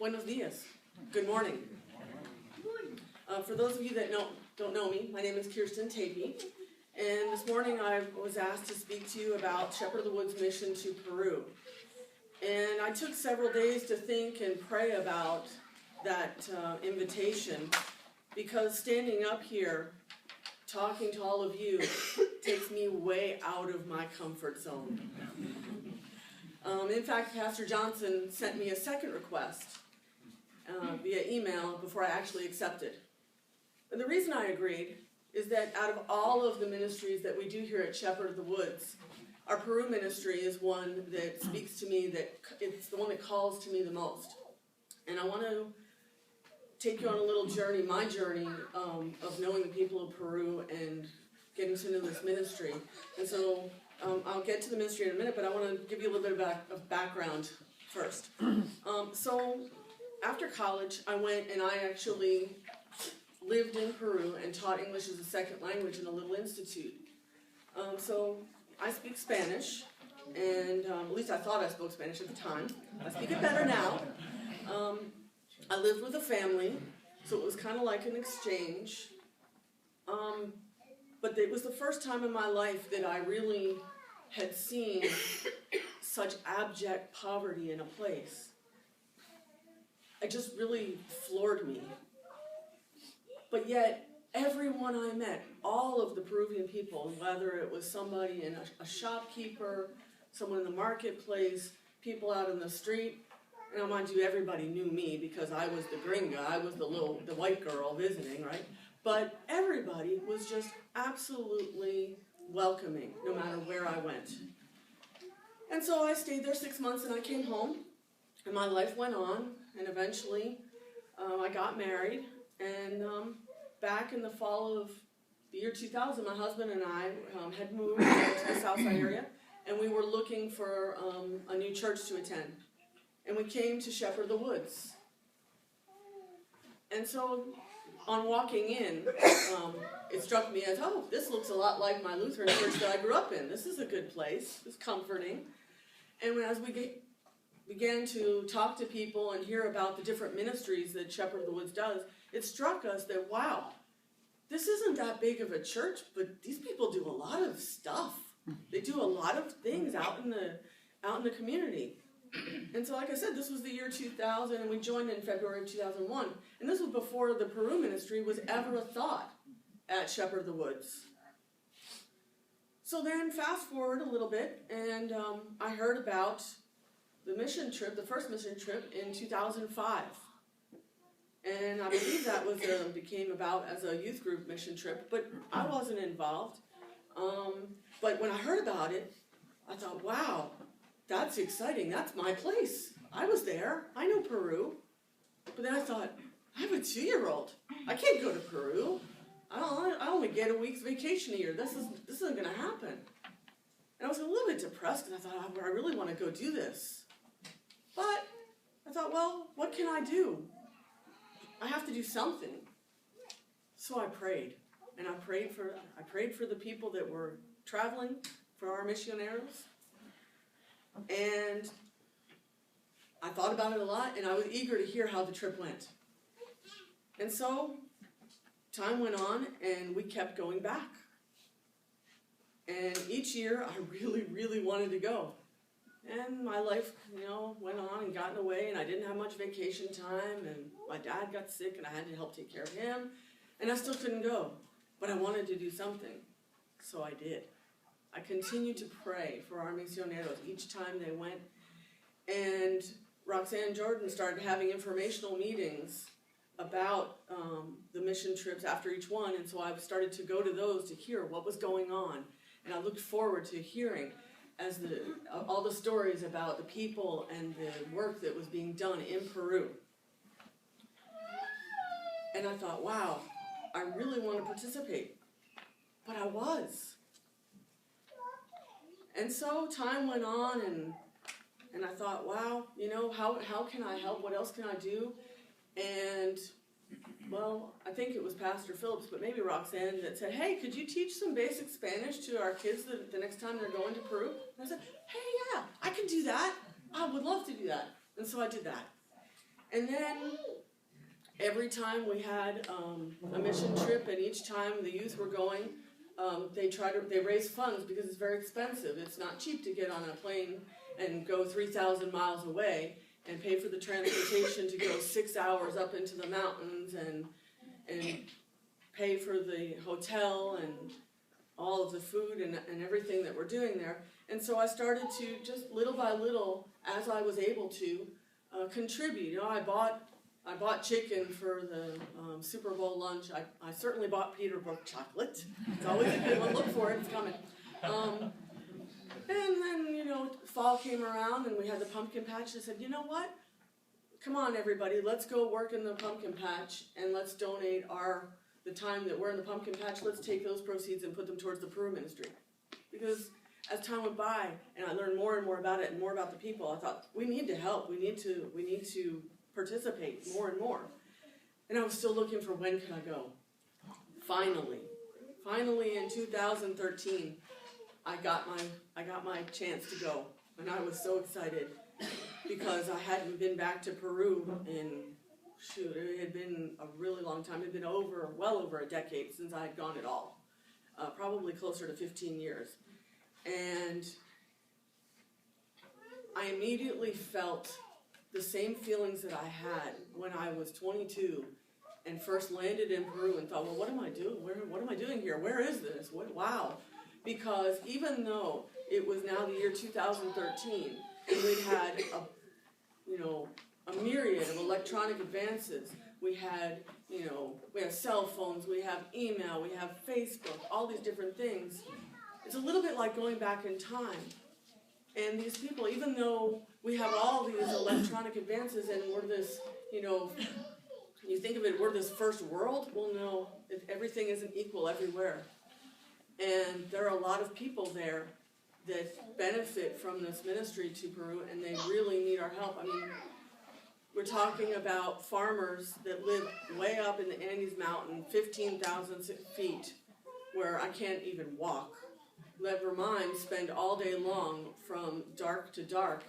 Buenos dias. Good morning. For those of you that don't know me, my name is Kirsten Tapee, and this morning I was asked to speak to you about Shepherd of the Woods mission to Peru. And I took several days to think and pray about that invitation, because standing up here talking to all of you takes me way out of my comfort zone. In fact, Pastor Johnson sent me a second request via email before I actually accepted. And the reason I agreed is that out of all of the ministries that we do here at Shepherd of the Woods, our Peru ministry is one that speaks to me, that it's the one that calls to me the most. And I want to take you on a little journey, my journey of knowing the people of Peru and getting to know this ministry. And so I'll get to the ministry in a minute, but I want to give you a little bit of background first. So after college, I went and I actually lived in Peru and taught English as a second language in a little institute. So I speak Spanish, and at least I thought I spoke Spanish at the time. I speak it better now. I lived with a family, so it was kind of like an exchange. But it was the first time in my life that I really had seen such abject poverty in a place. It just really floored me. But yet, everyone I met, all of the Peruvian people, whether it was somebody in a shopkeeper, someone in the marketplace, people out in the street, and mind you, everybody knew me because I was the gringa, I was the white girl visiting, right? But everybody was just absolutely welcoming, no matter where I went. And so I stayed there 6 months and I came home, and my life went on, and eventually I got married. And back in the fall of the year 2000, my husband and I had moved to the Southside area, and we were looking for a new church to attend. And we came to Shepherd of the Woods. And so on walking in, it struck me as, oh, this looks a lot like my Lutheran church that I grew up in. This is a good place. It's comforting. And as we began to talk to people and hear about the different ministries that Shepherd of the Woods does, it struck us that, wow, this isn't that big of a church, but these people do a lot of stuff. They do a lot of things out in the community. And so, like I said, this was the year 2000, and we joined in February of 2001. And this was before the Peru ministry was ever a thought at Shepherd of the Woods. So then, fast forward a little bit, and I heard about the mission trip, the first mission trip in 2005. And I believe that was became about as a youth group mission trip, but I wasn't involved. But when I heard about it, I thought, wow, that's exciting. That's my place. I was there. I know Peru. But then I thought, I have a 2-year-old. I can't go to Peru. I only get a week's vacation a year. This isn't going to happen. And I was a little bit depressed, and I thought, I really want to go do this. But I thought, well, what can I do? I have to do something. So I prayed. And I prayed for the people that were traveling, for our misioneros. And I thought about it a lot, and I was eager to hear how the trip went. And so time went on, and we kept going back. And each year, I really, really wanted to go. And my life, went on and got in the way, and I didn't have much vacation time, and my dad got sick, and I had to help take care of him, and I still couldn't go. But I wanted to do something, so I did. I continued to pray for our misioneros each time they went, and Roxanne Jordan started having informational meetings about the mission trips after each one, and so I started to go to those to hear what was going on, and I looked forward to hearing as all the stories about the people and the work that was being done in Peru. And I thought, wow, I really want to participate. But I was. And so time went on, and I thought, wow, how can I help? What else can I do? And, well, I think it was Pastor Phillips, but maybe Roxanne, that said, hey, could you teach some basic Spanish to our kids the next time they're going to Peru? And I said, hey, yeah, I can do that. I would love to do that. And so I did that. And then every time we had a mission trip, and each time the youth were going, they raise funds because it's very expensive. It's not cheap to get on a plane and go 3,000 miles away and pay for the transportation to go 6 hours up into the mountains and pay for the hotel and all of the food and everything that we're doing there. And so I started to, just little by little, as I was able to, contribute. You know, I bought chicken for the Super Bowl lunch. I certainly bought Peterbrook chocolate. It's always a good one. Look for it. It's coming. And then, you know, fall came around and we had the pumpkin patch. I said, you know what? Come on, everybody. Let's go work in the pumpkin patch and let's donate the time that we're in the pumpkin patch. Let's take those proceeds and put them towards the Peru ministry. Because as time went by and I learned more and more about it and more about the people, I thought, we need to help. We need to participate more and more. And I was still looking for when could I go. Finally in 2013, I got my chance to go, and I was so excited because I hadn't been back to Peru in, it had been a really long time. It had been well over a decade since I had gone at all, probably closer to 15 years. And I immediately felt the same feelings that I had when I was 22 and first landed in Peru and thought, well, what am I doing? What am I doing here? Where is this? Wow. Because even though it was now the year 2013 and we'd had a myriad of electronic advances, we had cell phones, we have email, we have Facebook, all these different things. It's a little bit like going back in time. And these people, even though we have all these electronic advances and we're this, you think of it, we're this first world, well, no, everything isn't equal everywhere. And there are a lot of people there that benefit from this ministry to Peru, and they really need our help. I mean, we're talking about farmers that live way up in the Andes Mountain, 15,000 feet, where I can't even walk. Never mind spend all day long from dark to dark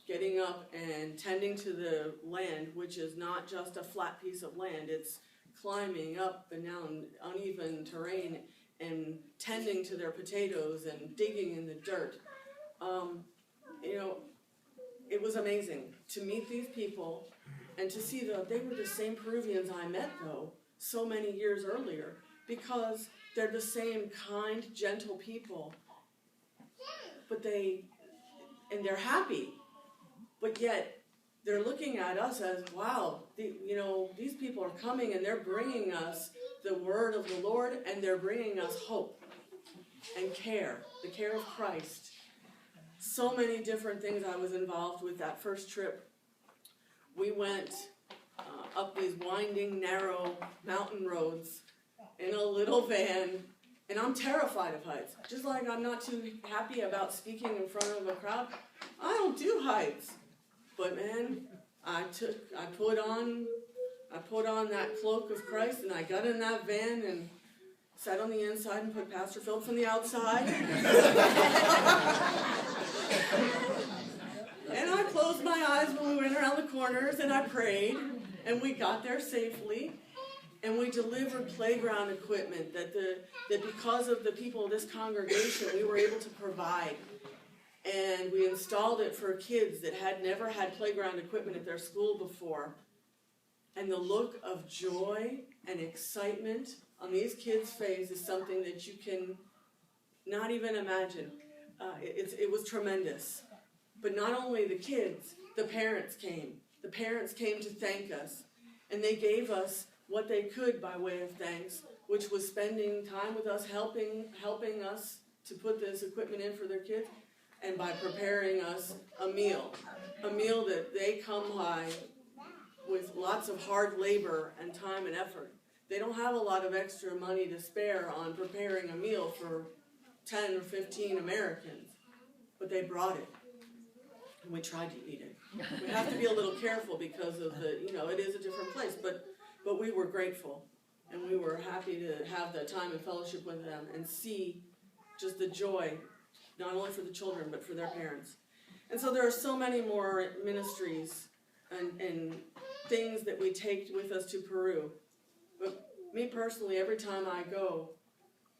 getting up and tending to the land, which is not just a flat piece of land. It's climbing up and down uneven terrain and tending to their potatoes and digging in the dirt. It was amazing to meet these people and to see that they were the same Peruvians I met, though, so many years earlier, because they're the same kind, gentle people, but they're happy, but yet they're looking at us as, wow, these people are coming and they're bringing us the word of the Lord, and they're bringing us hope and care, the care of Christ. So many different things I was involved with that first trip. We went up these winding, narrow mountain roads in a little van, and I'm terrified of heights. Just like I'm not too happy about speaking in front of a crowd, I don't do heights. But man, I put on that cloak of Christ, and I got in that van and sat on the inside and put Pastor Phillips on the outside. And I closed my eyes when we went around the corners, and I prayed, and we got there safely. And we delivered playground equipment that because of the people of this congregation, we were able to provide. And we installed it for kids that had never had playground equipment at their school before. And the look of joy and excitement on these kids' faces is something that you can not even imagine. It was tremendous. But not only the kids, the parents came. The parents came to thank us. And they gave us what they could by way of thanks, which was spending time with us, helping us to put this equipment in for their kids, and by preparing us a meal that they come by with lots of hard labor and time and effort. They don't have a lot of extra money to spare on preparing a meal for 10 or 15 Americans, but they brought it, and we tried to eat it. We have to be a little careful because of it is a different place, but we were grateful, and we were happy to have the time and fellowship with them and see just the joy, not only for the children, but for their parents. And so there are so many more ministries and things that we take with us to Peru. But me personally, every time I go,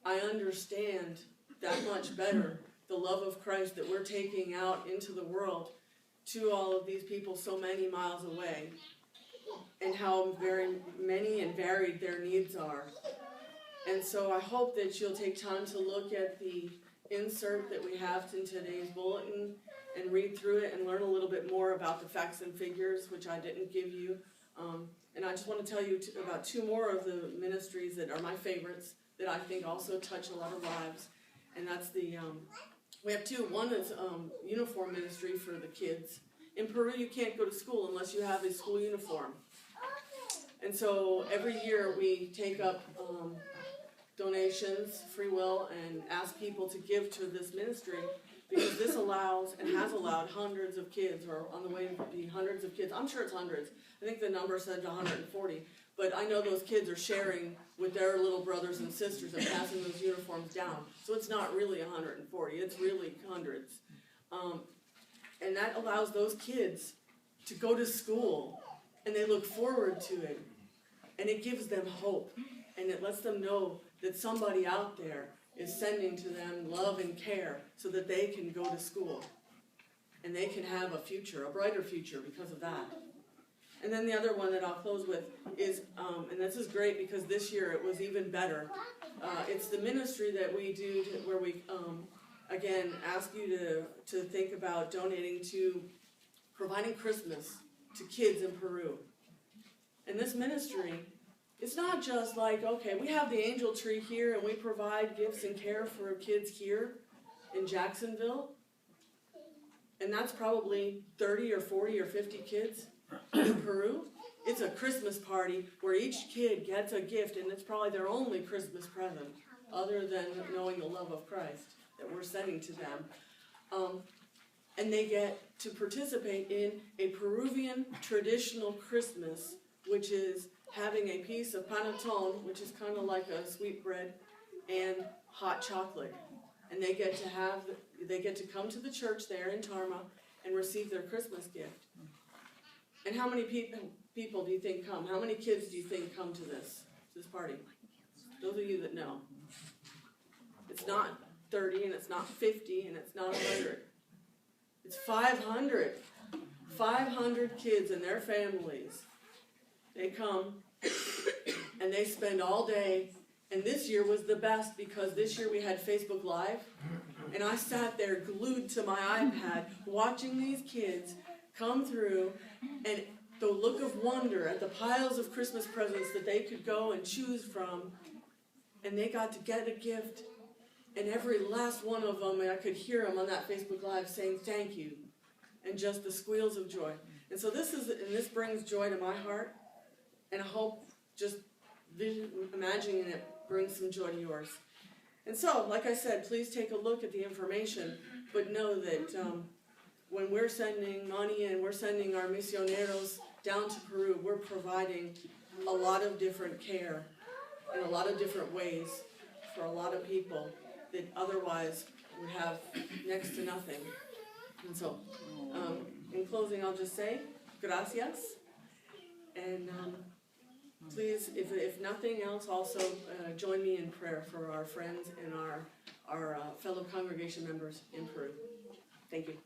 I understand that much better the love of Christ that we're taking out into the world to all of these people so many miles away, and how very many and varied their needs are. And so I hope that you'll take time to look at the insert that we have in today's bulletin and read through it and learn a little bit more about the facts and figures, which I didn't give you. And I just want to tell you about two more of the ministries that are my favorites that I think also touch a lot of lives. And that's we have two. One is uniform ministry for the kids. In Peru, you can't go to school unless you have a school uniform. And so every year we take up donations, free will, and ask people to give to this ministry, because this allows and has allowed hundreds of kids, or on the way to be hundreds of kids. I'm sure it's hundreds. I think the number said 140. But I know those kids are sharing with their little brothers and sisters and passing those uniforms down. So it's not really 140. It's really hundreds. And that allows those kids to go to school, and they look forward to it. And it gives them hope. And it lets them know that somebody out there is sending to them love and care so that they can go to school. And they can have a future, a brighter future because of that. And then the other one that I'll close with is, and this is great because this year it was even better. It's the ministry that we do where we, again, ask you to think about donating to providing Christmas to kids in Peru. And this ministry, it's not just like, okay, we have the angel tree here and we provide gifts and care for kids here in Jacksonville. And that's probably 30 or 40 or 50 kids in Peru. It's a Christmas party where each kid gets a gift, and it's probably their only Christmas present other than knowing the love of Christ that we're sending to them. And they get to participate in a Peruvian traditional Christmas, which is having a piece of panettone, which is kind of like a sweet bread, and hot chocolate. And they get to come to the church there in Tarma and receive their Christmas gift. And how many people do you think come? How many kids do you think come to this party? Those of you that know. It's not 30, and it's not 50, and it's not 100. It's 500. 500 kids and their families. They come, and they spend all day. And this year was the best because this year we had Facebook Live. And I sat there glued to my iPad watching these kids come through, and the look of wonder at the piles of Christmas presents that they could go and choose from. And they got to get a gift. And every last one of them, and I could hear them on that Facebook Live saying thank you. And just the squeals of joy. And so this brings joy to my heart. And I hope just imagining it brings some joy to yours. And so, like I said, please take a look at the information, but know that when we're sending money and we're sending our misioneros down to Peru, we're providing a lot of different care in a lot of different ways for a lot of people that otherwise would have next to nothing. And so, in closing, I'll just say, gracias. And please, if nothing else, also join me in prayer for our friends and our fellow congregation members in Peru. Thank you.